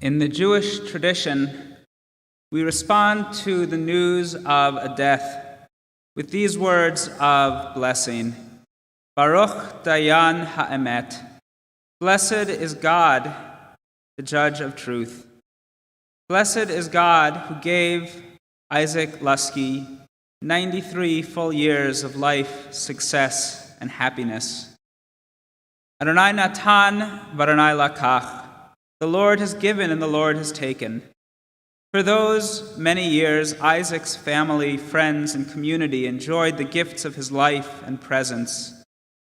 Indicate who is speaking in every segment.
Speaker 1: In the Jewish tradition, we respond to the news of a death with these words of blessing. Baruch Dayan Ha'emet. Blessed is God, the judge of truth. Blessed is God who gave Isaac Luski 93 full years of life, success, and happiness. Adonai Natan v'Adonai Lakach. The Lord has given and the Lord has taken. For those many years, Isaac's family, friends, and community enjoyed the gifts of his life and presence.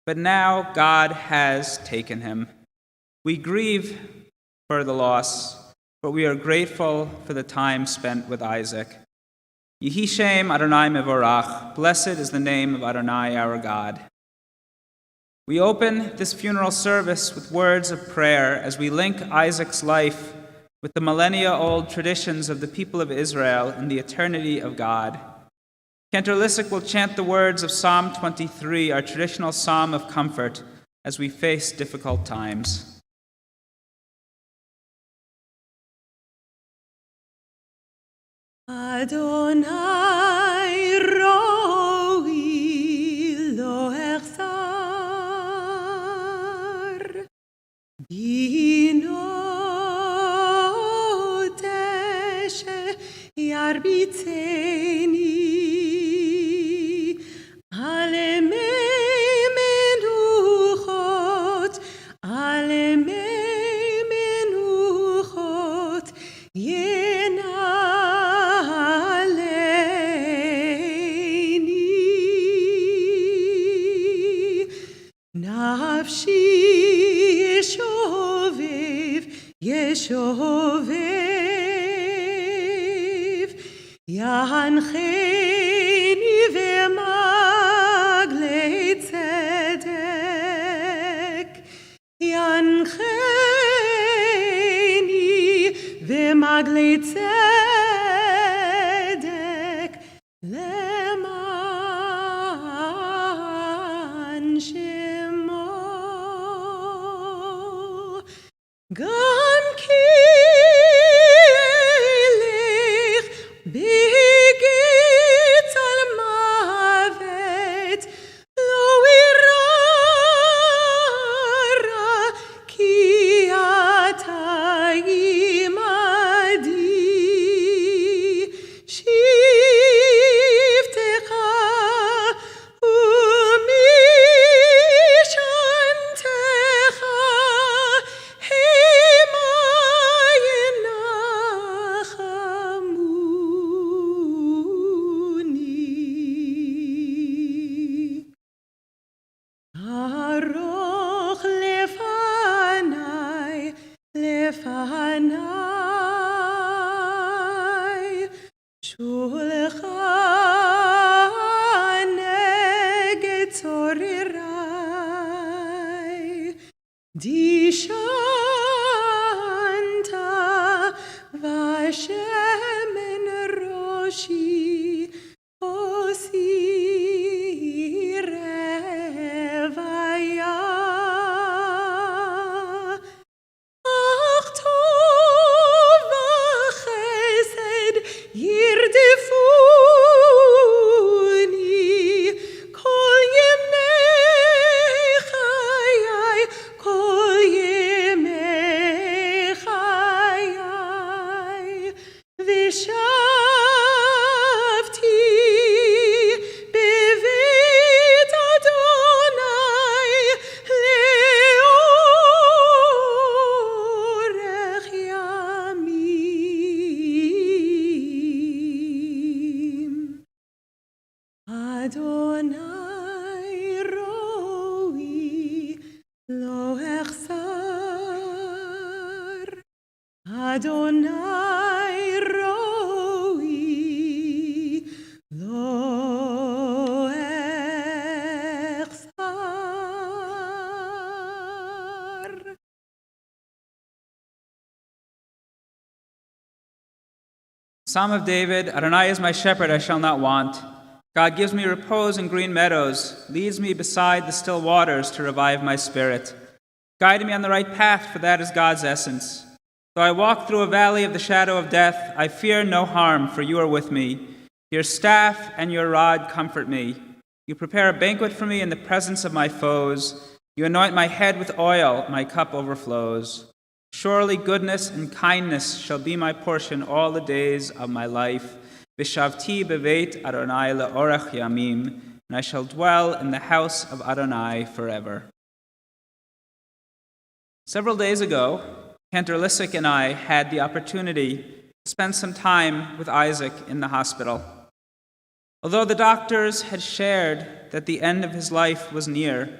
Speaker 1: But now God has taken him. We grieve for the loss, but we are grateful for the time spent with Isaac. Yehi Shem Adonai Mevorach. Blessed is the name of Adonai our God. We open this funeral service with words of prayer as we link Isaac's life with the millennia-old traditions of the people of Israel and the eternity of God. Cantor Lissick will chant the words of Psalm 23, our traditional psalm of comfort, as we face difficult times.
Speaker 2: Adonai roi lo echsar bino teshe yarbiteni alemei menuchot Nafshi Yeshovev Yancheni v'maglei tzedek Yancheni v'maglei tzedek leman shemo Gam ki elech bigit al mavet lo irara ki ata imadi shivtecha umishantecha Aroch lefanai, shulchan neged tzorirai, dishanta vashemen roshi osi Adonai roi lo echsar Adonai roi lo echsar
Speaker 1: Psalm of David, Adonai is my shepherd, I shall not want. God gives me repose in green meadows, leads me beside the still waters to revive my spirit. Guide me on the right path, for that is God's essence. Though I walk through a valley of the shadow of death, I fear no harm, for you are with me. Your staff and your rod comfort me. You prepare a banquet for me in the presence of my foes. You anoint my head with oil, my cup overflows. Surely goodness and kindness shall be my portion all the days of my life. Vishavti beveit Adonai le'orech yamim, and I shall dwell in the house of Adonai forever. Several days ago, Cantor Lissick and I had the opportunity to spend some time with Isaac in the hospital. Although the doctors had shared that the end of his life was near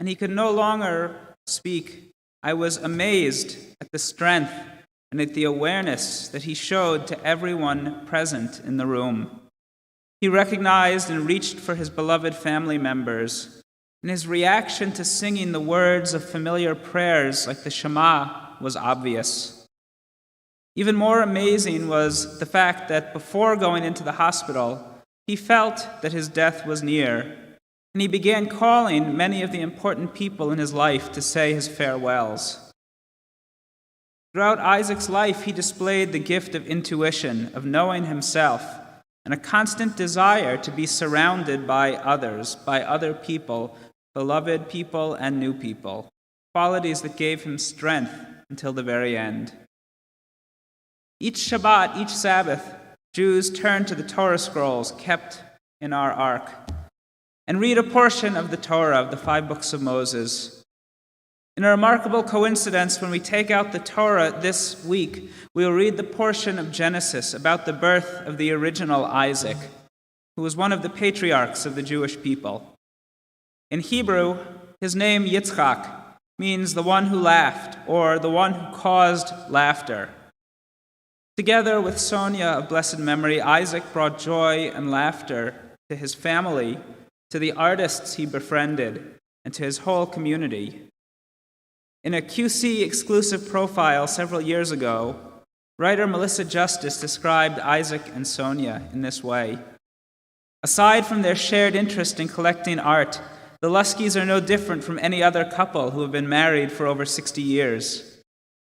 Speaker 1: and he could no longer speak, I was amazed at the strength and at the awareness that he showed to everyone present in the room. He recognized and reached for his beloved family members, and his reaction to singing the words of familiar prayers like the Shema was obvious. Even more amazing was the fact that before going into the hospital, he felt that his death was near, and he began calling many of the important people in his life to say his farewells. Throughout Isaac's life, he displayed the gift of intuition, of knowing himself, and a constant desire to be surrounded by others, by other people, beloved people and new people, qualities that gave him strength until the very end. Each Shabbat, each Sabbath, Jews turn to the Torah scrolls kept in our ark and read a portion of the Torah, of the 5 books of Moses. In a remarkable coincidence, when we take out the Torah this week, we will read the portion of Genesis about the birth of the original Isaac, who was one of the patriarchs of the Jewish people. In Hebrew, his name Yitzchak means the one who laughed, or the one who caused laughter. Together with Sonia of blessed memory, Isaac brought joy and laughter to his family, to the artists he befriended, and to his whole community. In a QC exclusive profile several years ago, writer Melissa Justice described Isaac and Sonia in this way. Aside from their shared interest in collecting art, the Luskis are no different from any other couple who have been married for over 60 years.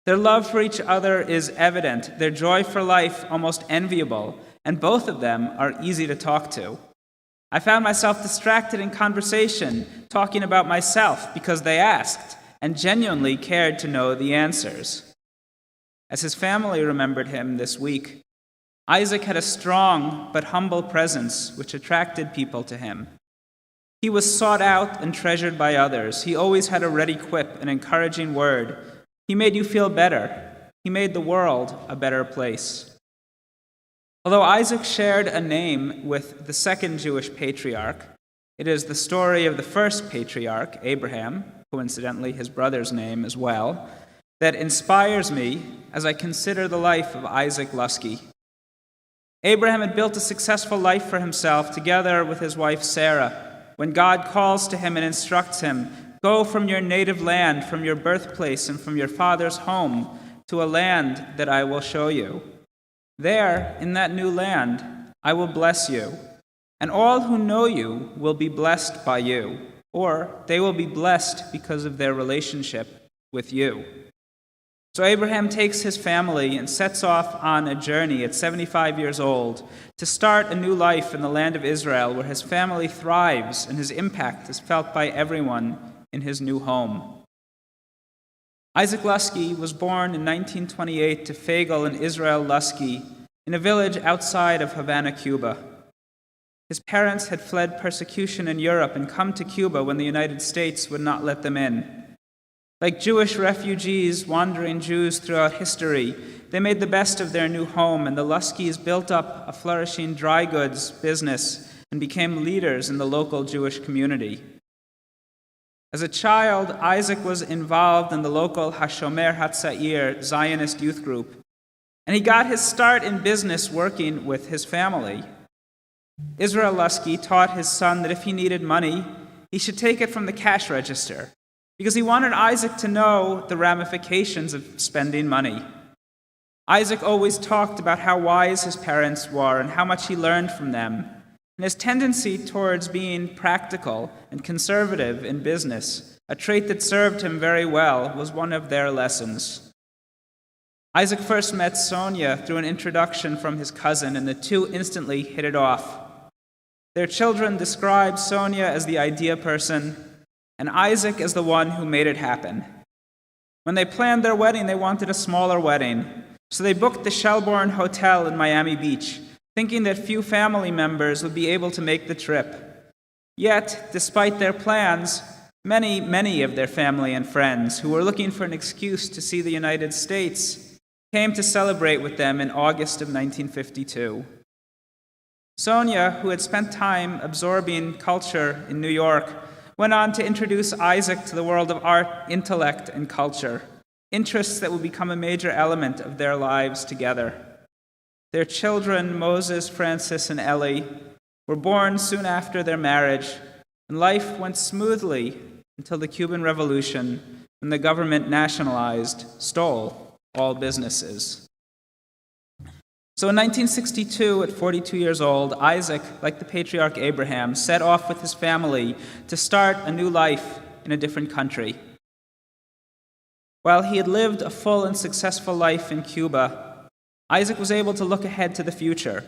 Speaker 1: Their love for each other is evident, their joy for life almost enviable, and both of them are easy to talk to. I found myself distracted in conversation, talking about myself because they asked, and genuinely cared to know the answers. As his family remembered him this week, Isaac had a strong but humble presence which attracted people to him. He was sought out and treasured by others. He always had a ready quip, an encouraging word. He made you feel better. He made the world a better place. Although Isaac shared a name with the second Jewish patriarch, it is the story of the first patriarch, Abraham, coincidentally his brother's name as well, that inspires me as I consider the life of Isaac Luski. Abraham had built a successful life for himself together with his wife Sarah, when God calls to him and instructs him, "Go from your native land, from your birthplace, and from your father's home, to a land that I will show you. There, in that new land, I will bless you, and all who know you will be blessed by you, or they will be blessed because of their relationship with you." So Abraham takes his family and sets off on a journey at 75 years old to start a new life in the land of Israel, where his family thrives and his impact is felt by everyone in his new home. Isaac Luski was born in 1928 to Fagel and Israel Luski in a village outside of Havana, Cuba. His parents had fled persecution in Europe and come to Cuba when the United States would not let them in. Like Jewish refugees, wandering Jews throughout history, they made the best of their new home, and the Luskis built up a flourishing dry goods business and became leaders in the local Jewish community. As a child, Isaac was involved in the local Hashomer Hatzair Zionist youth group, and he got his start in business working with his family. Israel Luski taught his son that if he needed money, he should take it from the cash register, because he wanted Isaac to know the ramifications of spending money. Isaac always talked about how wise his parents were and how much he learned from them, and his tendency towards being practical and conservative in business, a trait that served him very well, was one of their lessons. Isaac first met Sonia through an introduction from his cousin, and the two instantly hit it off. Their children described Sonia as the idea person, and Isaac as the one who made it happen. When they planned their wedding, they wanted a smaller wedding, so they booked the Shelbourne Hotel in Miami Beach, thinking that few family members would be able to make the trip. Yet, despite their plans, many of their family and friends who were looking for an excuse to see the United States came to celebrate with them in August of 1952. Sonia, who had spent time absorbing culture in New York, went on to introduce Isaac to the world of art, intellect, and culture, interests that would become a major element of their lives together. Their children, Moses, Francis, and Ellie, were born soon after their marriage, and life went smoothly until the Cuban Revolution, when the government stole all businesses. So in 1962, at 42 years old, Isaac, like the patriarch Abraham, set off with his family to start a new life in a different country. While he had lived a full and successful life in Cuba, Isaac was able to look ahead to the future.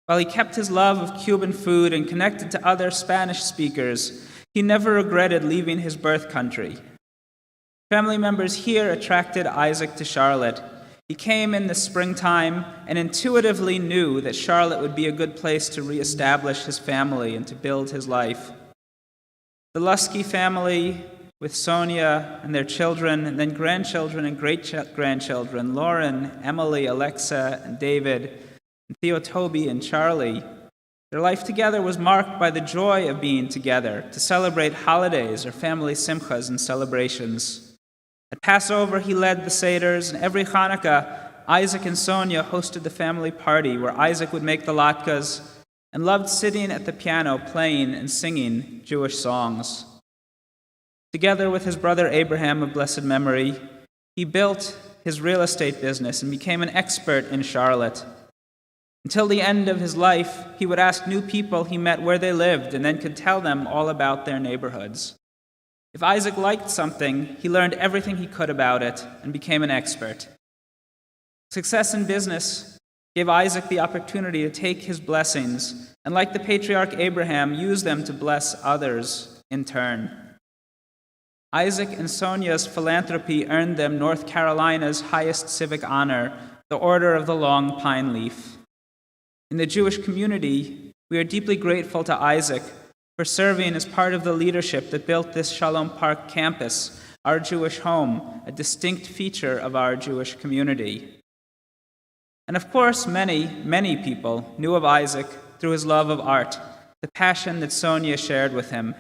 Speaker 1: While he kept his love of Cuban food and connected to other Spanish speakers, he never regretted leaving his birth country. Family members here attracted Isaac to Charlotte. He came in the springtime and intuitively knew that Charlotte would be a good place to reestablish his family and to build his life. The Luski family, with Sonia and their children, and then grandchildren and great-grandchildren, Lauren, Emily, Alexa, and David, and Theo, Toby, and Charlie, their life together was marked by the joy of being together to celebrate holidays or family simchas and celebrations. At Passover, he led the seders, and every Hanukkah, Isaac and Sonia hosted the family party where Isaac would make the latkes and loved sitting at the piano playing and singing Jewish songs. Together with his brother Abraham of blessed memory, he built his real estate business and became an expert in Charlotte. Until the end of his life, he would ask new people he met where they lived and then could tell them all about their neighborhoods. If Isaac liked something, he learned everything he could about it and became an expert. Success in business gave Isaac the opportunity to take his blessings and, like the patriarch Abraham, use them to bless others in turn. Isaac and Sonia's philanthropy earned them North Carolina's highest civic honor, the Order of the Long Pine Leaf. In the Jewish community, we are deeply grateful to Isaac for serving as part of the leadership that built this Shalom Park campus, our Jewish home, a feature of our Jewish community. And of course, many people knew of Isaac through his love of art, the passion that Sonia shared with him.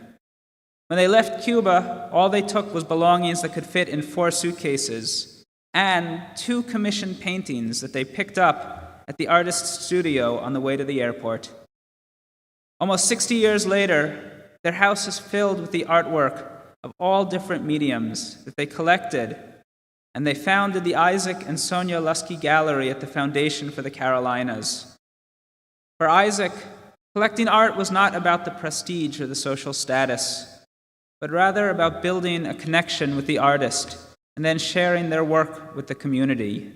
Speaker 1: When they left Cuba, all they took was belongings that could fit in 4 suitcases and 2 commissioned paintings that they picked up at the artist's studio on the way to the airport. Almost 60 years later, their house is filled with the artwork of all different mediums that they collected, and they founded the Isaac and Sonia Luski Gallery at the Foundation for the Carolinas. For Isaac, collecting art was not about the prestige or the social status, but rather about building a connection with the artist and then sharing their work with the community.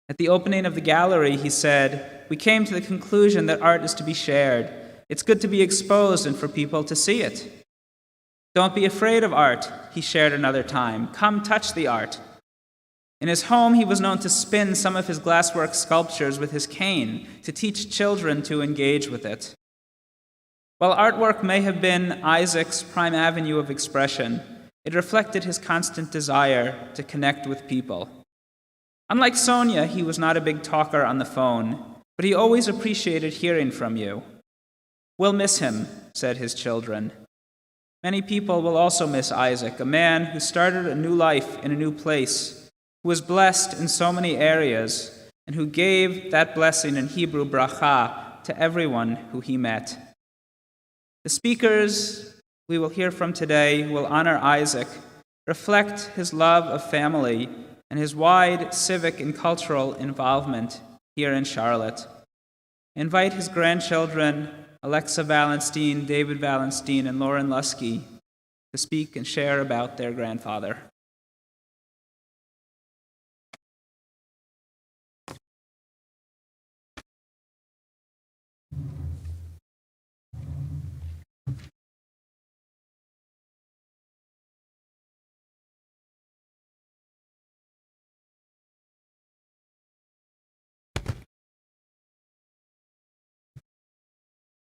Speaker 1: At the opening of the gallery, he said, "We came to the conclusion that art is to be shared. It's good to be exposed and for people to see it. Don't be afraid of art," he shared another time. "Come touch the art." In his home, he was known to spin some of his glasswork sculptures with his cane to teach children to engage with it. While artwork may have been Isaac's prime avenue of expression, it reflected his constant desire to connect with people. Unlike Sonia, he was not a big talker on the phone, but he always appreciated hearing from you. "We'll miss him," said his children. Many people will also miss Isaac, a man who started a new life in a new place, who was blessed in so many areas, and who gave that blessing in Hebrew bracha to everyone who he met. The speakers we will hear from today who will honor Isaac reflect his love of family and his wide civic and cultural involvement here in Charlotte. I invite his grandchildren, Alexa Valenstein, David Valenstein, and Lauren Luski, to speak and share about their grandfather.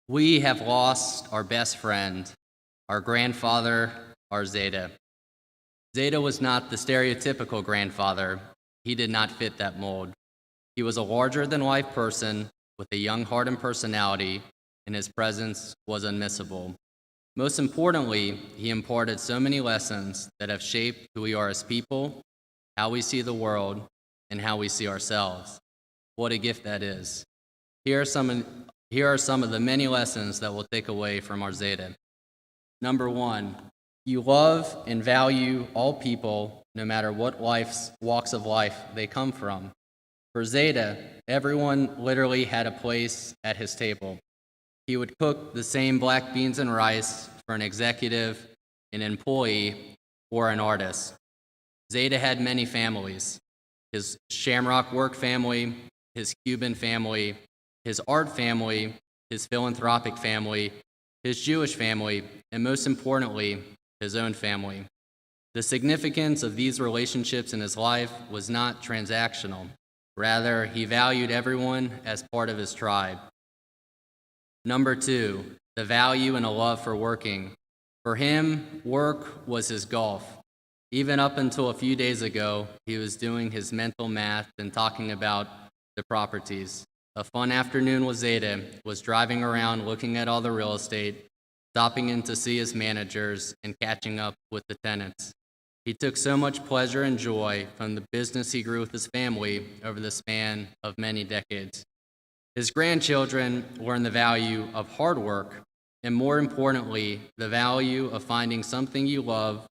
Speaker 3: We have lost our best friend, our grandfather, our Zeta. Zeta was not the stereotypical grandfather. He did not fit that mold. He was a larger-than-life person with a young heart and personality, and his presence was unmissable. Most importantly, he imparted so many lessons that have shaped who we are as people, how we see the world, and how we see ourselves. What a gift that is. Here are some of the many lessons that we'll take away from our Zeta. Number 1, you love and value all people, no matter what walks of life they come from. For Zeta, everyone literally had a place at his table. He would cook the same black beans and rice for an executive, an employee, or an artist. Zeta had many families: his Shamrock work family, his Cuban family, his art family, his philanthropic family, his Jewish family, and most importantly, his own family. The significance of these relationships in his life was not transactional. Rather, he valued everyone as part of his tribe. Number 2, the value and a love for working. For him, work was his golf. Even up until a few days ago, he was doing his mental math and talking about the properties. A fun afternoon with Zeta was driving around looking at all the real estate, stopping in to see his managers, and catching up with the tenants. He took so much pleasure and joy from the business he grew with his family over the span of many decades. His grandchildren learned the value of hard work, and more importantly, the value of finding something you love,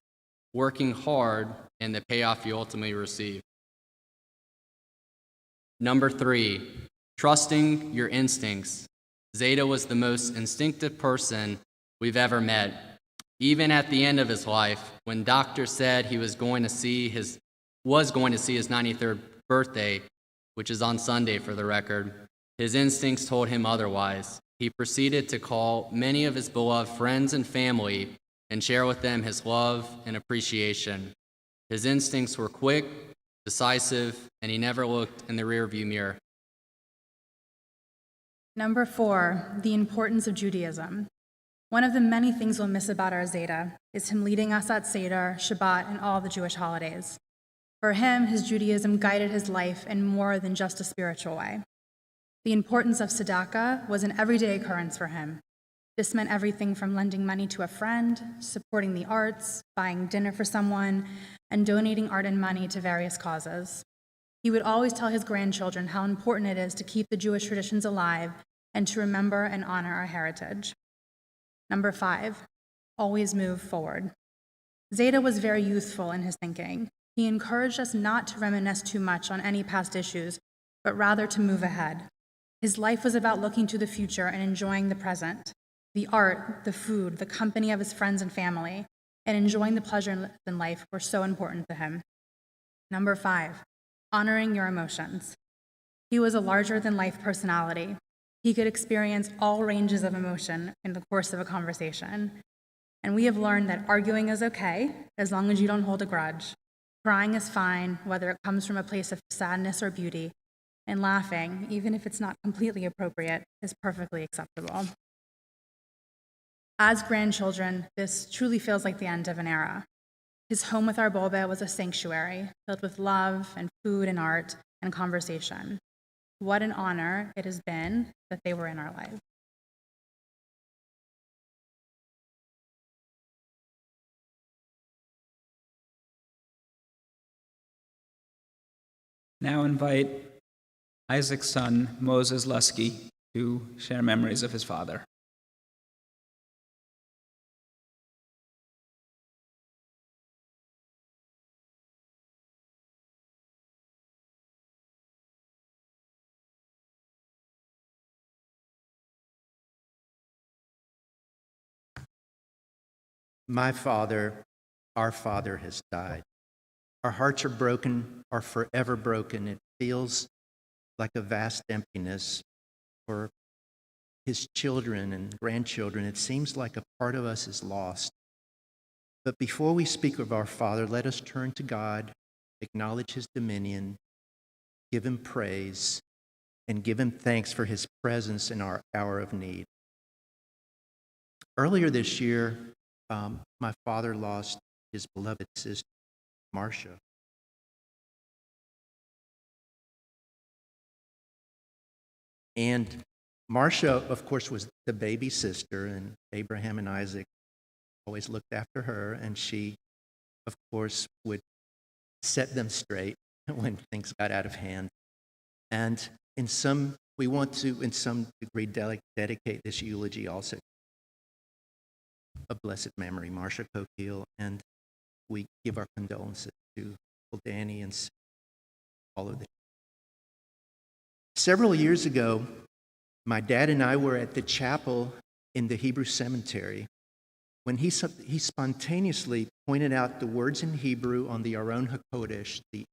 Speaker 3: working hard, and the payoff you ultimately receive. Number 3, trusting your instincts. Zeta was the most instinctive person we've ever met. Even at the end of his life, when doctors said he was going to see his 93rd birthday, which is on Sunday for the record, his instincts told him otherwise. He proceeded to call many of his beloved friends and family and share with them his love and appreciation. His instincts were quick, decisive, and he never looked in the rearview mirror.
Speaker 4: Number 4, the importance of Judaism. One of the many things we'll miss about our Zeta is him leading us at Seder, Shabbat, and all the Jewish holidays. For him, his Judaism guided his life in more than just a spiritual way. The importance of tzedakah was an everyday occurrence for him. This meant everything from lending money to a friend, supporting the arts, buying dinner for someone, and donating art and money to various causes. He would always tell his grandchildren how important it is to keep the Jewish traditions alive and to remember and honor our heritage. Number 5, always move forward. Zeta was very youthful in his thinking. He encouraged us not to reminisce too much on any past issues, but rather to move ahead. His life was about looking to the future and enjoying the present, the art, the food, the company of his friends and family, and enjoying the pleasure in life were so important to him. Number 5, honoring your emotions. He was a larger-than-life personality. He could experience all ranges of emotion in the course of a conversation. And we have learned that arguing is okay, as long as you don't hold a grudge. Crying is fine, whether it comes from a place of sadness or beauty. And laughing, even if it's not completely appropriate, is perfectly acceptable. As grandchildren, this truly feels like the end of an era. His home with our Boba was a sanctuary, filled with love and food and art and conversation. What an honor it has been that they were in our lives.
Speaker 1: Now invite Isaac's son, Moses Luski, to share memories of his father.
Speaker 5: My father, our father, has died. Our hearts are broken, are forever broken. It feels like a vast emptiness for his children and grandchildren. It seems like a part of us is lost. But before we speak of our Father, let us turn to God, acknowledge his dominion, give him praise, and give him thanks for his presence in our hour of need. Earlier this year, my father lost his beloved sister, Marcia. And Marcia, of course, was the baby sister, and Abraham and Isaac always looked after her, and she, of course, would set them straight when things got out of hand. And we want to, in some degree, dedicate this eulogy also of blessed memory, Marcia Coquille, and we give our condolences to Danny and all of the. Several years ago, my dad and I were at the chapel in the Hebrew cemetery when he spontaneously pointed out the words in Hebrew on the Aron HaKodesh, the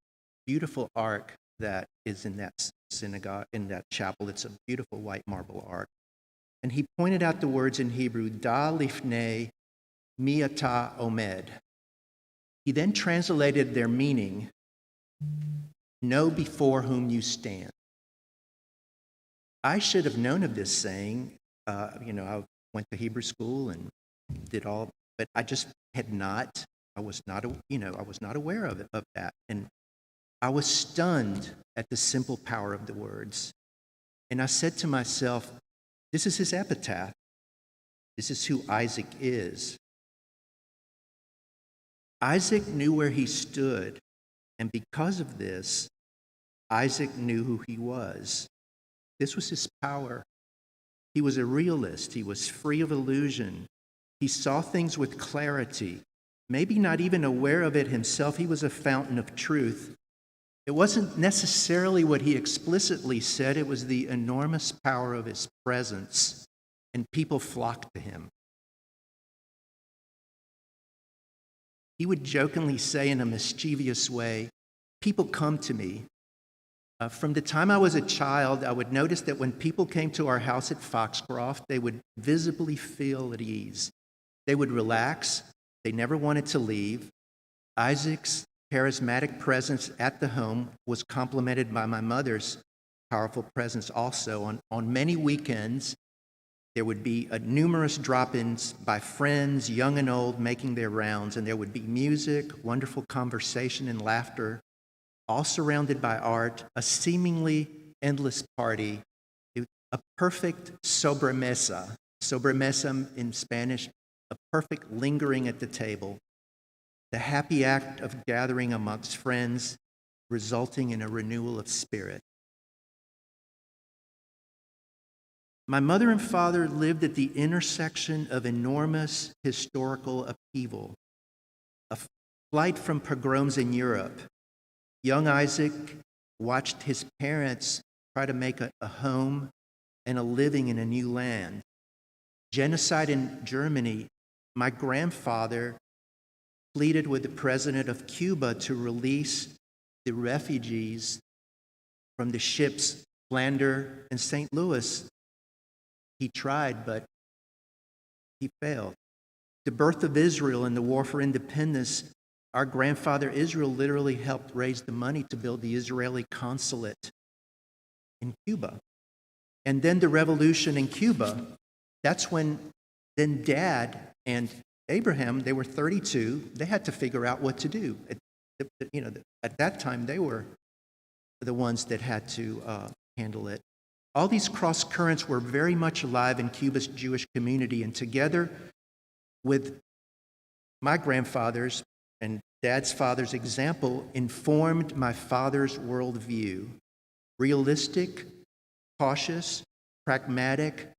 Speaker 5: beautiful ark that is in that synagogue, in that chapel. It's a beautiful white marble ark. And he pointed out the words in Hebrew, Da lifnei mi ata omed. He then translated their meaning, know before whom you stand. I should have known of this saying. I went to Hebrew school and did all, but I just had not. I was not aware of that, and I was stunned at the simple power of the words. And I said to myself, "This is his epitaph. This is who Isaac is." Isaac knew where he stood, and because of this, Isaac knew who he was. This was his power. He was a realist. He was free of illusion. He saw things with clarity. Maybe not even aware of it himself, he was a fountain of truth. It wasn't necessarily what he explicitly said, it was the enormous power of his presence, and people flocked to him. He would jokingly say in a mischievous way, "People come to me." From the time I was a child, I would notice that when people came to our house at Foxcroft, they would visibly feel at ease. They would relax. They never wanted to leave. Isaac's charismatic presence at the home was complemented by my mother's powerful presence also. On many weekends, there would be numerous drop-ins by friends, young and old, making their rounds, and there would be music, wonderful conversation and laughter, all surrounded by art, a seemingly endless party, a perfect sobremesa. Sobremesa in Spanish, a perfect lingering at the table, the happy act of gathering amongst friends, resulting in a renewal of spirit. My mother and father lived at the intersection of enormous historical upheaval, a flight from pogroms in Europe. Young Isaac watched his parents try to make a home and a living in a new land. Genocide in Germany. My grandfather pleaded with the president of Cuba to release the refugees from the ships Flanders and St. Louis. He tried, but he failed. The birth of Israel and the war for independence. Our grandfather Israel literally helped raise the money to build the Israeli consulate in Cuba. And then the revolution in Cuba, that's when then Dad and Abraham, they were 32, they had to figure out what to do. At that time, they were the ones that had to handle it. All these cross currents were very much alive in Cuba's Jewish community, and together with my grandfather's and Dad's father's example informed my father's worldview. Realistic, cautious, pragmatic,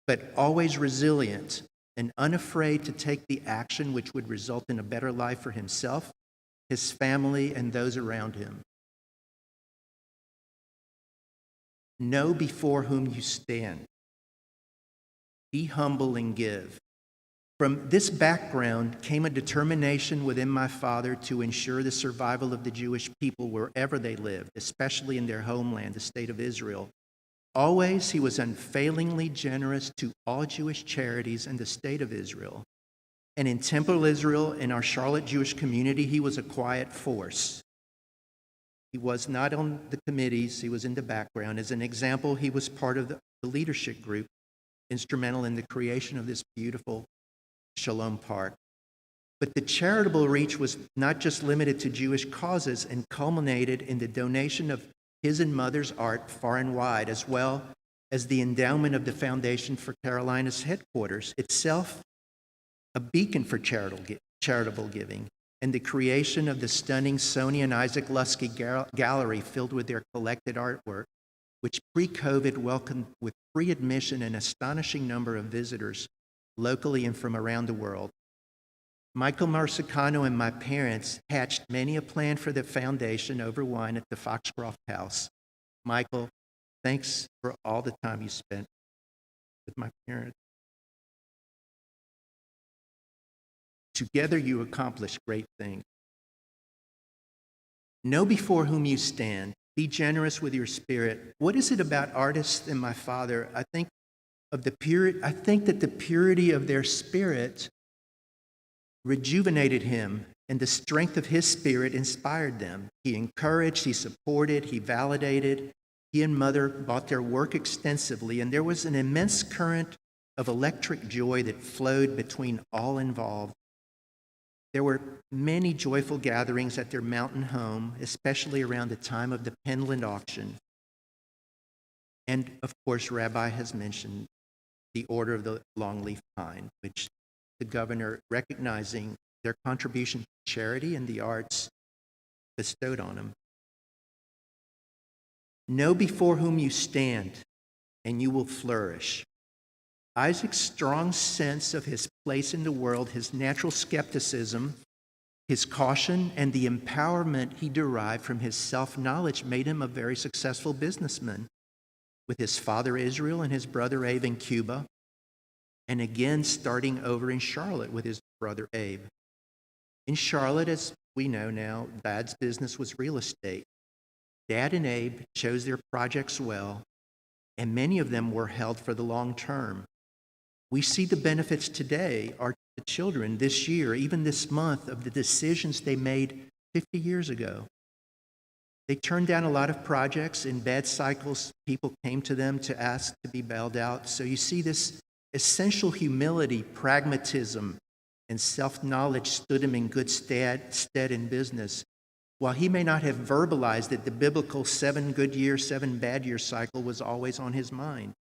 Speaker 5: but always resilient and unafraid to take the action which would result in a better life for himself, his family, and those around him. Know before whom you stand. Be humble and give. From this background came a determination within my father to ensure the survival of the Jewish people wherever they lived, especially in their homeland, the state of Israel. Always, he was unfailingly generous to all Jewish charities in the state of Israel. And in Temple Israel, in our Charlotte Jewish community, he was a quiet force. He was not on the committees, he was in the background. As an example, he was part of the leadership group, instrumental in the creation of this beautiful Shalom Park. But the charitable reach was not just limited to Jewish causes and culminated in the donation of his and mother's art far and wide, as well as the endowment of the Foundation for Carolina's headquarters, itself a beacon for charitable giving, and the creation of the stunning Sonia and Isaac Luski Gallery filled with their collected artwork, which pre-COVID welcomed with free admission an astonishing number of visitors locally and from around the world. Michael Marsicano and my parents hatched many a plan for the foundation over wine at the Foxcroft House. Michael, thanks for all the time you spent with my parents. Together you accomplish great things. Know before whom you stand. Be generous with your spirit. What is it about artists and my father? I think that the purity of their spirit rejuvenated him, and the strength of his spirit inspired them. He encouraged, he supported, he validated. He and mother bought their work extensively, and there was an immense current of electric joy that flowed between all involved. There were many joyful gatherings at their mountain home, especially around the time of the Penland auction. And of course, Rabbi has mentioned the Order of the Longleaf Pine, which the governor, recognizing their contribution to charity and the arts, bestowed on him. Know before whom you stand, and you will flourish. Isaac's strong sense of his place in the world, his natural skepticism, his caution, and the empowerment he derived from his self-knowledge made him a very successful businessman, with his father Israel and his brother Abe in Cuba, and again starting over in Charlotte with his brother Abe. In Charlotte, as we know now, Dad's business was real estate. Dad and Abe chose their projects well, and many of them were held for the long term. We see the benefits today, our children, this year, even this month, of the decisions they made 50 years ago. They turned down a lot of projects. In bad cycles, people came to them to ask to be bailed out. So you see this essential humility, pragmatism, and self-knowledge stood him in good stead in business. While he may not have verbalized it, the biblical 7 good year, 7 bad year cycle was always on his mind.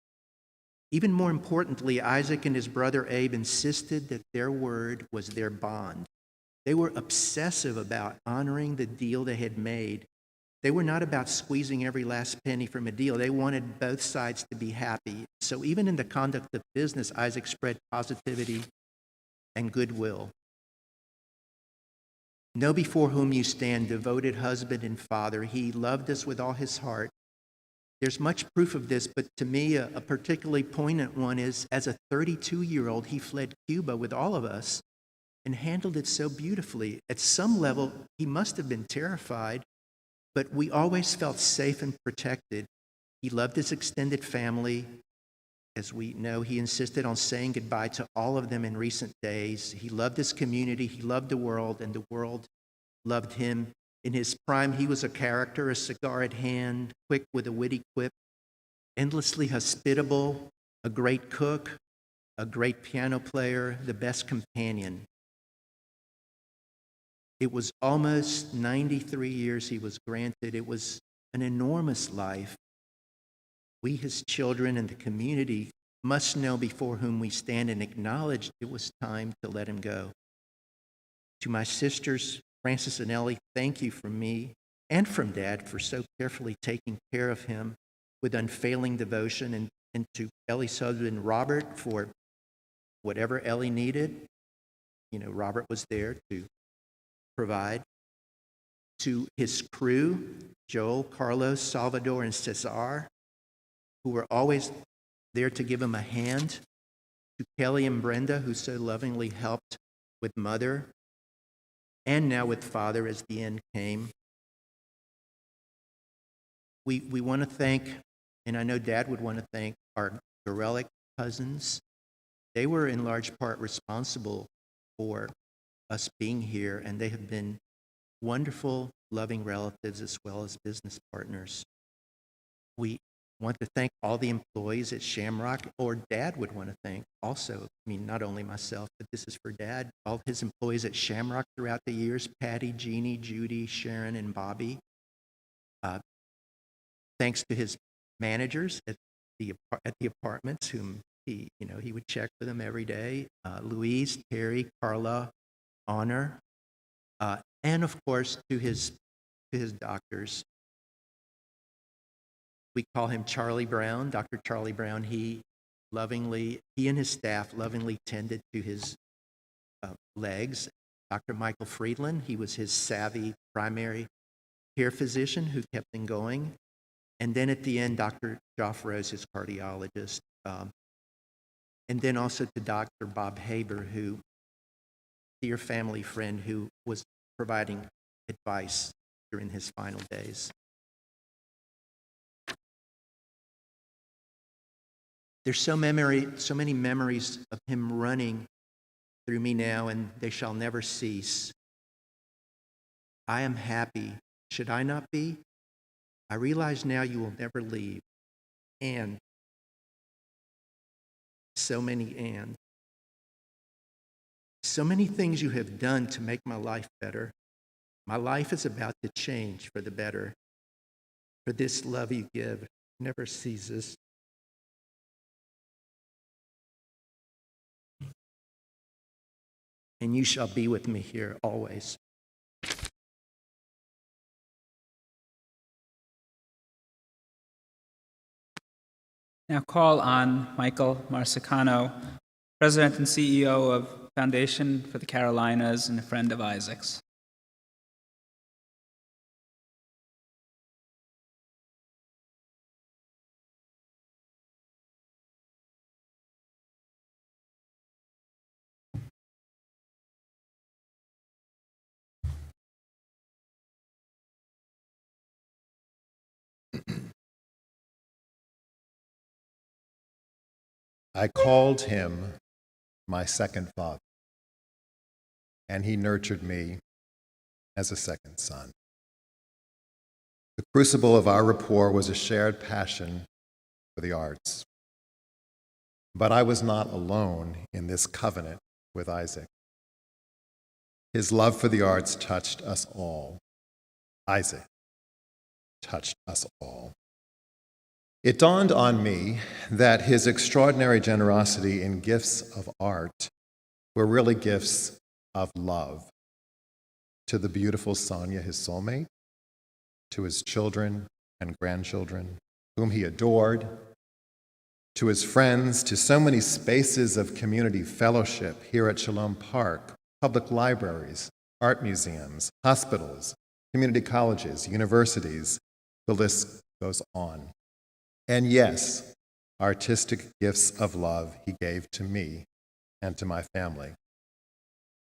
Speaker 5: Even more importantly, Isaac and his brother Abe insisted that their word was their bond. They were obsessive about honoring the deal they had made. They were not about squeezing every last penny from a deal. They wanted both sides to be happy. So even in the conduct of business, Isaac spread positivity and goodwill. Know before whom you stand, devoted husband and father. He loved us with all his heart. There's much proof of this, but to me, a particularly poignant one is, as a 32-year-old, he fled Cuba with all of us and handled it so beautifully. At some level, he must have been terrified, but we always felt safe and protected. He loved his extended family. As we know, he insisted on saying goodbye to all of them in recent days. He loved his community, he loved the world, and the world loved him. In his prime, he was a character, a cigar at hand, quick with a witty quip, endlessly hospitable, a great cook, a great piano player, the best companion. It was almost 93 years he was granted. It was an enormous life. We, his children and the community, must know before whom we stand and acknowledge it was time to let him go. To my sisters, Frances and Ellie, thank you from me and from Dad for so carefully taking care of him with unfailing devotion, and to Ellie's husband, Robert, for whatever Ellie needed. Robert was there to provide. To his crew, Joel, Carlos, Salvador, and Cesar, who were always there to give him a hand. To Kelly and Brenda, who so lovingly helped with Mother, and now with Father as the end came. We want to thank, and I know Dad would want to thank, our Gorelick cousins. They were in large part responsible for us being here, and they have been wonderful, loving relatives as well as business partners. We want to thank all the employees at Shamrock, or Dad would want to thank also. I mean, not only myself, but this is for Dad. All his employees at Shamrock throughout the years, Patty, Jeannie, Judy, Sharon, and Bobby. Thanks to his managers at the apartments, whom he would check for them every day. Louise, Terry, Carla, Honor, and of course to his doctors. We call him Charlie Brown, Dr. Charlie Brown. He and his staff lovingly tended to his legs. Dr. Michael Friedland, he was his savvy primary care physician who kept him going. And then at the end, Dr. Joffrose, his cardiologist. And then also to Dr. Bob Haber, who, dear family friend, who was providing advice during his final days. There's so many memories of him running through me now, and they shall never cease. I am happy. Should I not be? I realize now you will never leave. And so many things you have done to make my life better. My life is about to change for the better. For this love you give never ceases. And you shall be with me here always.
Speaker 1: Now call on Michael Marsicano, President and CEO of Foundation for the Carolinas and a friend of Isaac's.
Speaker 6: I called him my second father, and he nurtured me as a second son. The crucible of our rapport was a shared passion for the arts. But I was not alone in this covenant with Isaac. His love for the arts touched us all. Isaac touched us all. It dawned on me that his extraordinary generosity in gifts of art were really gifts of love to the beautiful Sonia, his soulmate, to his children and grandchildren, whom he adored, to his friends, to so many spaces of community fellowship here at Shalom Park, public libraries, art museums, hospitals, community colleges, universities. The list goes on. And yes, artistic gifts of love he gave to me and to my family.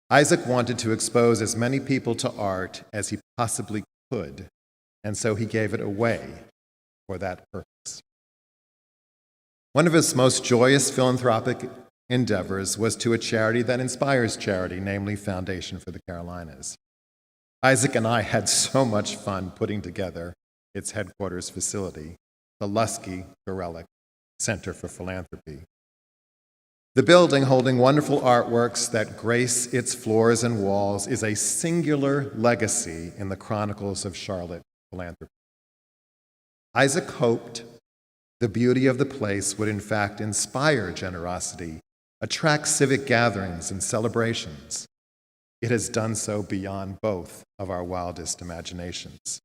Speaker 6: Isaac wanted to expose as many people to art as he possibly could, and so he gave it away for that purpose. One of his most joyous philanthropic endeavors was to a charity that inspires charity, namely Foundation for the Carolinas. Isaac and I had so much fun putting together its headquarters facility, the Luski Funeral Center for Philanthropy. The building, holding wonderful artworks that grace its floors and walls, is a singular legacy in the chronicles of Charlotte philanthropy. Isaac hoped the beauty of the place would in fact inspire generosity, attract civic gatherings and celebrations. It has done so beyond both of our wildest imaginations.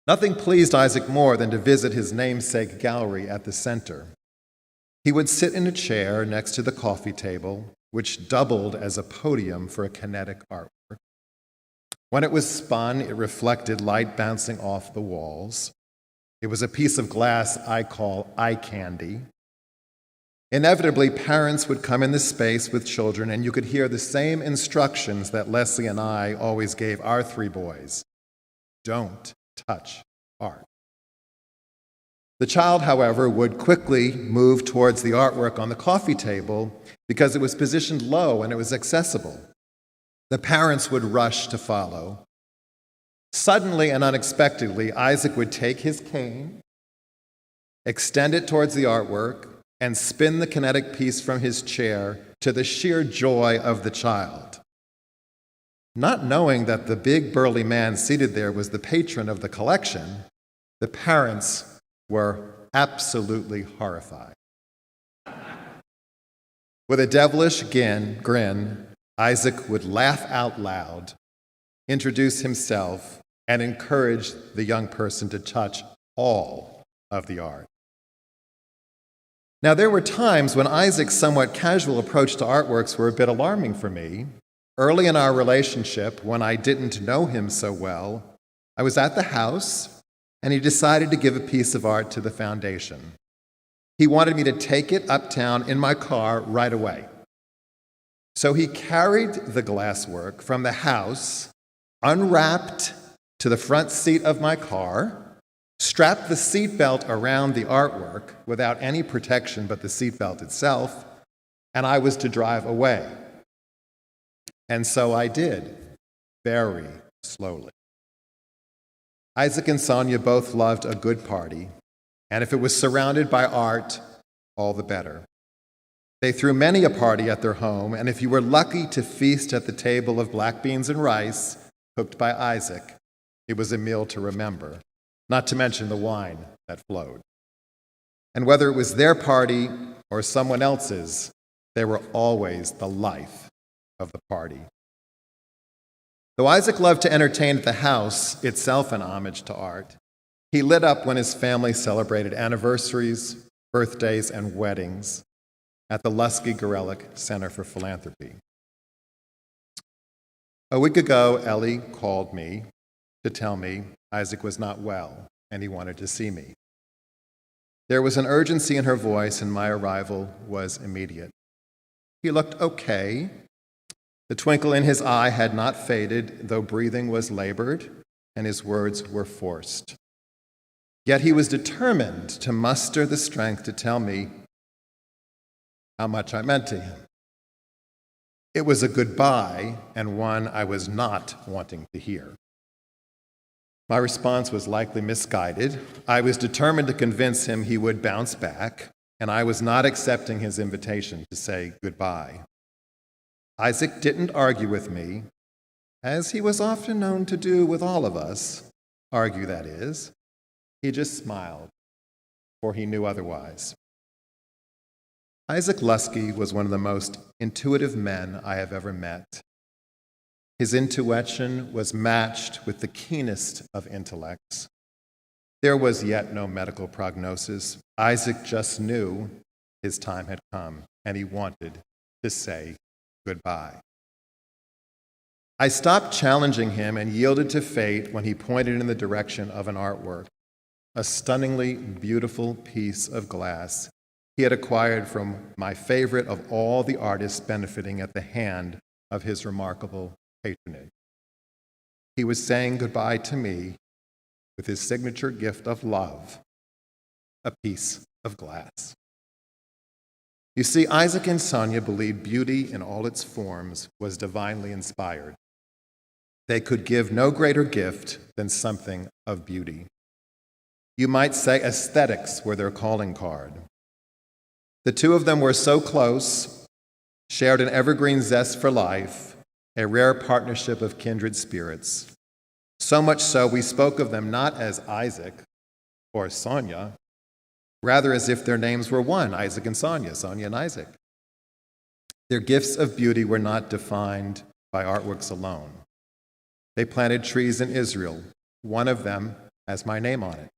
Speaker 6: Nothing pleased Isaac more than to visit his namesake gallery at the center. He would sit in a chair next to the coffee table, which doubled as a podium for a kinetic artwork. When it was spun, it reflected light bouncing off the walls. It was a piece of glass I call eye candy. Inevitably, parents would come in the space with children, and you could hear the same instructions that Leslie and I always gave our three boys. Don't touch art. The child, however, would quickly move towards the artwork on the coffee table because it was positioned low and it was accessible. The parents would rush to follow. Suddenly and unexpectedly, Isaac would take his cane extend it towards the artwork, and spin the kinetic piece from his chair to the sheer joy of the child. Not knowing that the big burly man seated there was the patron of the collection, the parents were absolutely horrified. With a devilish grin, Isaac would laugh out loud, introduce himself, and encourage the young person to touch all of the art. Now, there were times when Isaac's somewhat casual approach to artworks were a bit alarming for me. Early in our relationship, when I didn't know him so well, I was at the house, and he decided to give a piece of art to the foundation. He wanted me to take it uptown in my car right away. So he carried the glasswork from the house, unwrapped to the front seat of my car, strapped the seatbelt around the artwork without any protection but the seatbelt itself, and I was to drive away. And so I did, very slowly. Isaac and Sonia both loved a good party, and if it was surrounded by art, all the better. They threw many a party at their home, and if you were lucky to feast at the table of black beans and rice, cooked by Isaac, it was a meal to remember, not to mention the wine that flowed. And whether it was their party or someone else's, they were always the life of the party. Though Isaac loved to entertain at the house, itself an homage to art, he lit up when his family celebrated anniversaries, birthdays, and weddings at the Luski Center for Philanthropy. A week ago, Ellie called me to tell me Isaac was not well and he wanted to see me. There was an urgency in her voice, and my arrival was immediate. He looked okay. The twinkle in his eye had not faded, though breathing was labored and his words were forced. Yet he was determined to muster the strength to tell me how much I meant to him. It was a goodbye, and one I was not wanting to hear. My response was likely misguided. I was determined to convince him he would bounce back, and I was not accepting his invitation to say goodbye. Isaac didn't argue with me, as he was often known to do with all of us, argue that is. He just smiled, for he knew otherwise. Isaac Luski was one of the most intuitive men I have ever met. His intuition was matched with the keenest of intellects. There was yet no medical prognosis. Isaac just knew his time had come, and he wanted to say goodbye. I stopped challenging him and yielded to fate when he pointed in the direction of an artwork, a stunningly beautiful piece of glass he had acquired from my favorite of all the artists benefiting at the hand of his remarkable patronage. He was saying goodbye to me with his signature gift of love, a piece of glass. You see, Isaac and Sonia believed beauty in all its forms was divinely inspired. They could give no greater gift than something of beauty. You might say aesthetics were their calling card. The two of them were so close, shared an evergreen zest for life, a rare partnership of kindred spirits. So much so, we spoke of them not as Isaac or Sonia, rather as if their names were one, Isaac and Sonia, Sonia and Isaac. Their gifts of beauty were not defined by artworks alone. They planted trees in Israel. One of them has my name on it.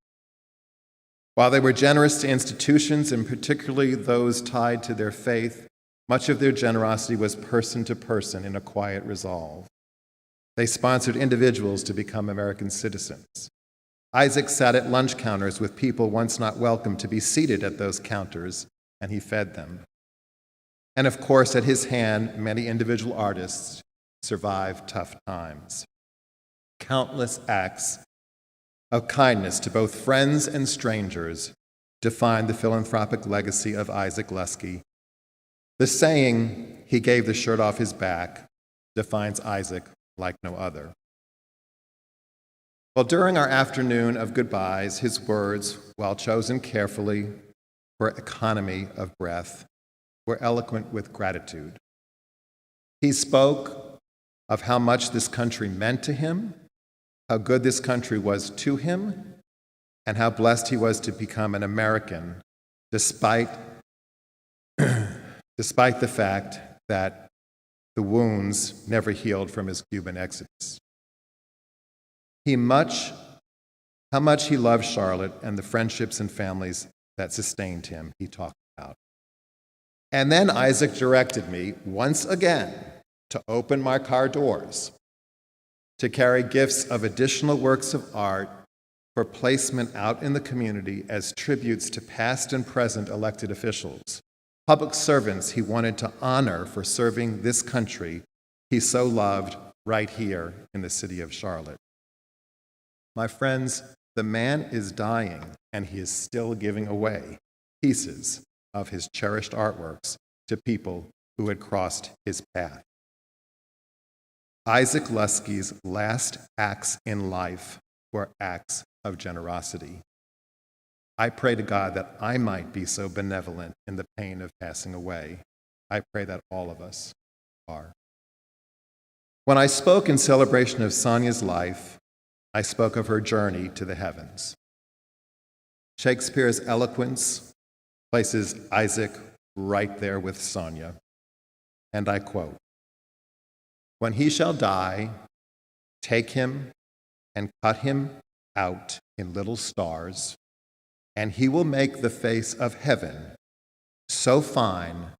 Speaker 6: While they were generous to institutions, and particularly those tied to their faith, much of their generosity was person to person in a quiet resolve. They sponsored individuals to become American citizens. Isaac sat at lunch counters with people once not welcome to be seated at those counters, and he fed them. And of course, at his hand, many individual artists survived tough times. Countless acts of kindness to both friends and strangers define the philanthropic legacy of Isaac Luski. The saying, "He gave the shirt off his back," defines Isaac like no other. Well, during our afternoon of goodbyes, his words, while chosen carefully for economy of breath, were eloquent with gratitude. He spoke of how much this country meant to him, how good this country was to him, and how blessed he was to become an American, despite the fact that the wounds never healed from his Cuban exodus. How much he loved Charlotte and the friendships and families that sustained him, he talked about. And then Isaac directed me once again to open my car doors, to carry gifts of additional works of art for placement out in the community as tributes to past and present elected officials, public servants he wanted to honor for serving this country he so loved right here in the city of Charlotte. My friends, the man is dying, and he is still giving away pieces of his cherished artworks to people who had crossed his path. Isaac Luski's last acts in life were acts of generosity. I pray to God that I might be so benevolent in the pain of passing away. I pray that all of us are. When I spoke in celebration of Sonia's life, I spoke of her journey to the heavens. Shakespeare's eloquence places Isaac right there with Sonia. And I quote, "When he shall die, take him and cut him out in little stars, and he will make the face of heaven so fine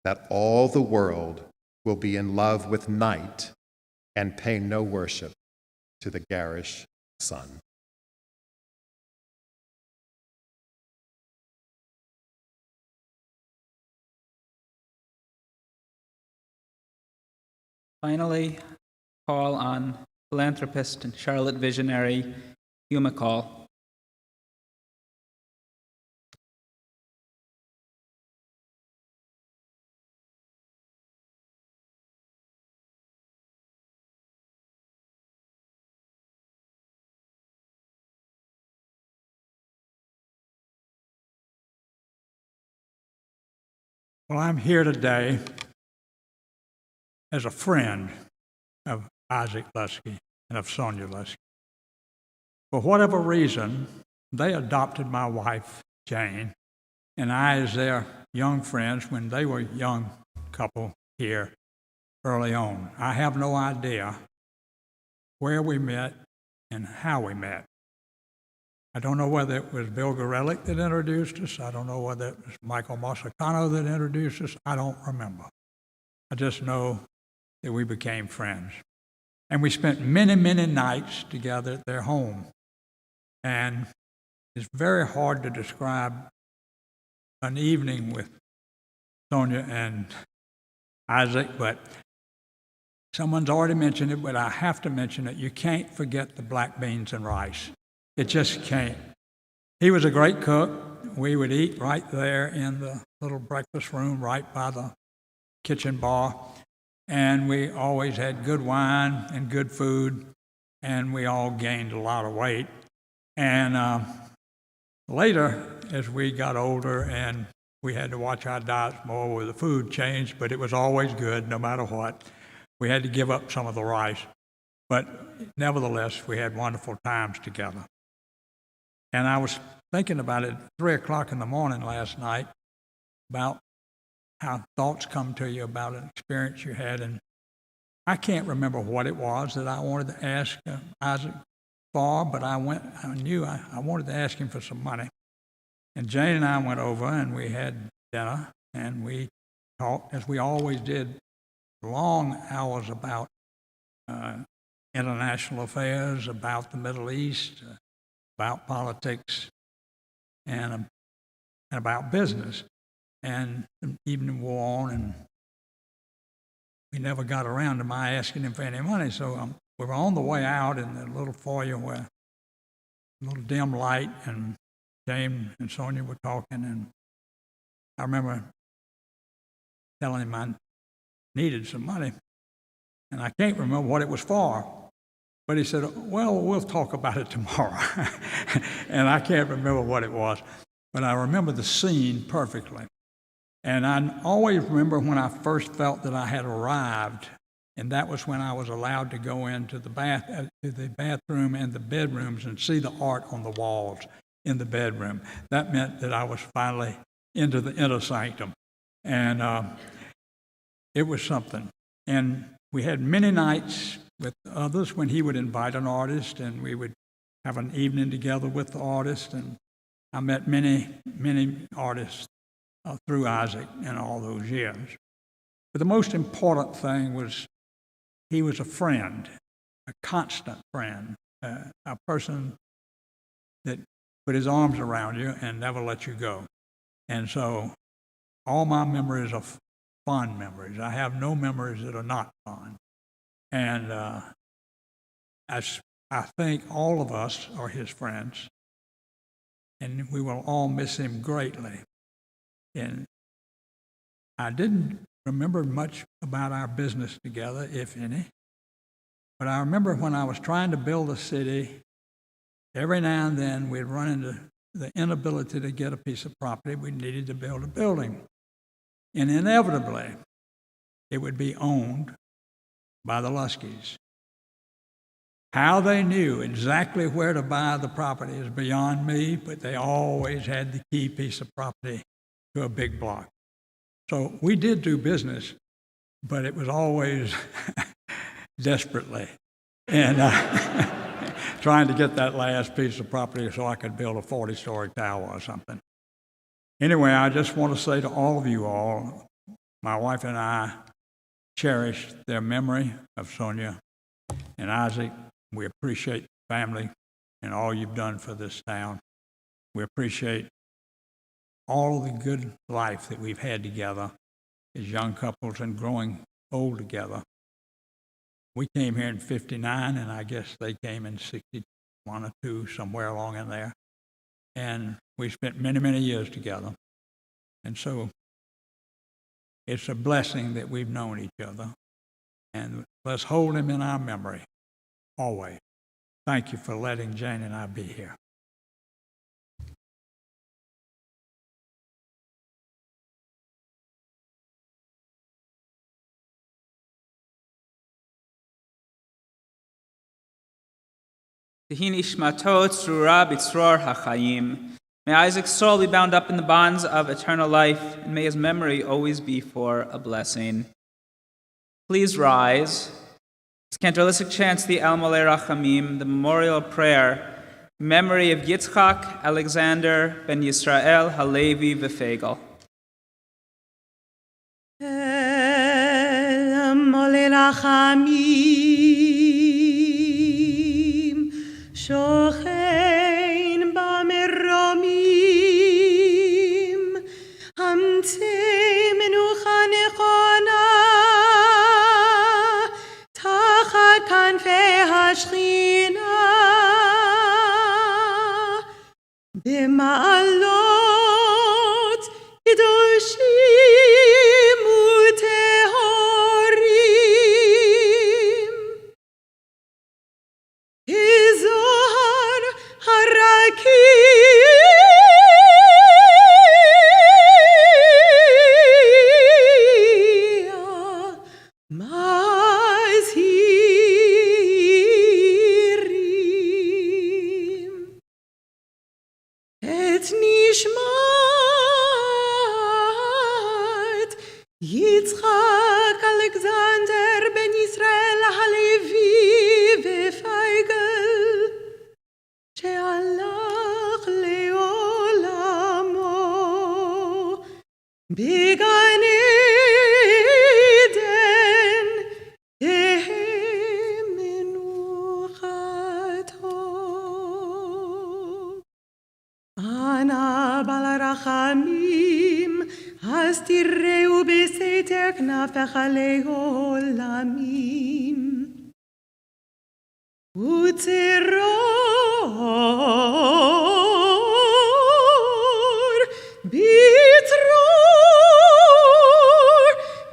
Speaker 6: that all the world will be in love with night and pay no worship to the garish sun."
Speaker 1: Finally, call on philanthropist and Charlotte visionary Hugh McCall.
Speaker 7: Well, I'm here today as a friend of Isaac Luski and of Sonia Luski. For whatever reason, they adopted my wife, Jane, and I as their young friends when they were a young couple here early on. I have no idea where we met and how we met. I don't know whether it was Bill Gorelick that introduced us. I don't know whether it was Michael Masacano that introduced us. I don't remember. I just know that we became friends. And we spent many, many nights together at their home. And it's very hard to describe an evening with Sonia and Isaac, but someone's already mentioned it, but I have to mention it. You can't forget the black beans and rice. It just can't. He was a great cook. We would eat right there in the little breakfast room right by the kitchen bar. And we always had good wine and good food, and we all gained a lot of weight. And later, as we got older and we had to watch our diets more where the food changed, but it was always good no matter what. We had to give up some of the rice. But nevertheless, we had wonderful times together. And I was thinking about it at 3 o'clock in the morning last night about how thoughts come to you about an experience you had. And I can't remember what it was that I wanted to ask Isaac for, but I knew I wanted to ask him for some money. And Jane and I went over and we had dinner and we talked, as we always did, long hours about international affairs, about the Middle East, about politics, and about business. And the evening wore on, and we never got around to my asking him for any money. So we were on the way out in the little foyer where a little dim light, and James and Sonia were talking, and I remember telling him I needed some money, and I can't remember what it was for. But he said, well, we'll talk about it tomorrow. And I can't remember what it was, but I remember the scene perfectly. And I always remember when I first felt that I had arrived, and that was when I was allowed to go into the bathroom and the bedrooms and see the art on the walls in the bedroom. That meant that I was finally into the inner sanctum. And it was something. And we had many nights with others when he would invite an artist, and we would have an evening together with the artist. And I met many, many artists through Isaac in all those years. But the most important thing was he was a friend, a constant friend, a person that put his arms around you and never let you go. And so all my memories are fond memories. I have no memories that are not fond. And I think all of us are his friends, and we will all miss him greatly. And I didn't remember much about our business together, if any, but I remember when I was trying to build a city, every now and then we'd run into the inability to get a piece of property. We needed to build a building. And inevitably, it would be owned by the Luskis. How they knew exactly where to buy the property is beyond me, but they always had the key piece of property to a big block. So we did do business, but it was always desperately. And trying to get that last piece of property so I could build a 40-story tower or something. Anyway, I just want to say to all of you all, my wife and I cherish their memory of Sonia and Isaac. We appreciate the family and all you've done for this town. We appreciate all the good life that we've had together as young couples and growing old together. We came here in 59, and I guess they came in 61 or 2, somewhere along in there. And we spent many, many years together. And so it's a blessing that we've known each other. And let's hold him in our memory always. Thank you for letting Jane and I be here.
Speaker 1: Tehi nishmato tzrura b'tzror hachayim. May Isaac's soul be bound up in the bonds of eternal life, and may his memory always be for a blessing. Please rise. As Cantorlistic chants the El Molei Rachamim, the memorial prayer, in memory of Yitzchak Alexander ben Yisrael Halevi V'Fegel.
Speaker 2: El Molei Rachamim, Shochein B'Meromim, Hamtzei Menucha Nechona, Tachat Kanfei HaShechina, B'ma'alot Kedoshim Utehorim, Zohar Harakia Mazhirim Et Nishmat Yitzchak Alexander ben Yisrael Halevi V'Fegel שהלך לעולמו בגן עדן תהא מנוחתו. אנא בעל הרחמים, אז תראו בסתר כנפיך לעולמים. וצירור,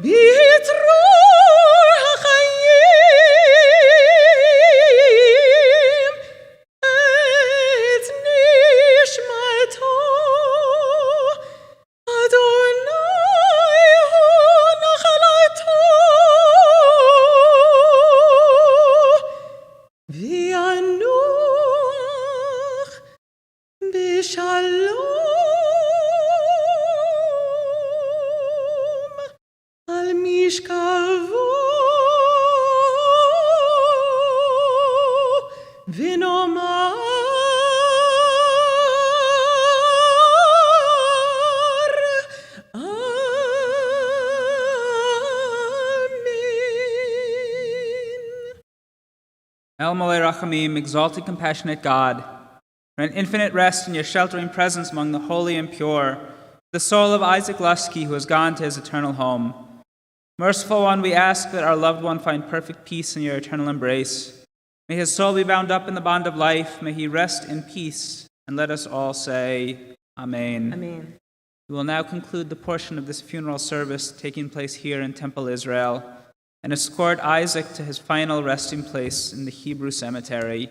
Speaker 2: ביצרור החיים
Speaker 1: El Malei Rachamim, exalted, compassionate God, for an infinite rest in your sheltering presence among the holy and pure, the soul of Isaac Luski, who has gone to his eternal home. Merciful One, we ask that our loved one find perfect peace in your eternal embrace. May his soul be bound up in the bond of life. May he rest in peace. And let us all say, Amen.
Speaker 2: Amen.
Speaker 1: We will now conclude the portion of this funeral service taking place here in Temple Israel and escort Isaac to his final resting place in the Hebrew cemetery.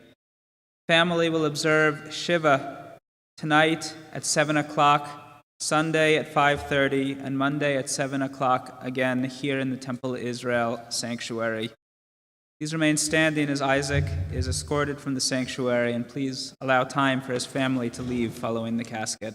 Speaker 1: Family will observe Shiva tonight at 7 o'clock, Sunday at 5:30, and Monday at 7 o'clock again here in the Temple Israel sanctuary. Please remain standing as Isaac is escorted from the sanctuary, and please allow time for his family to leave following the casket.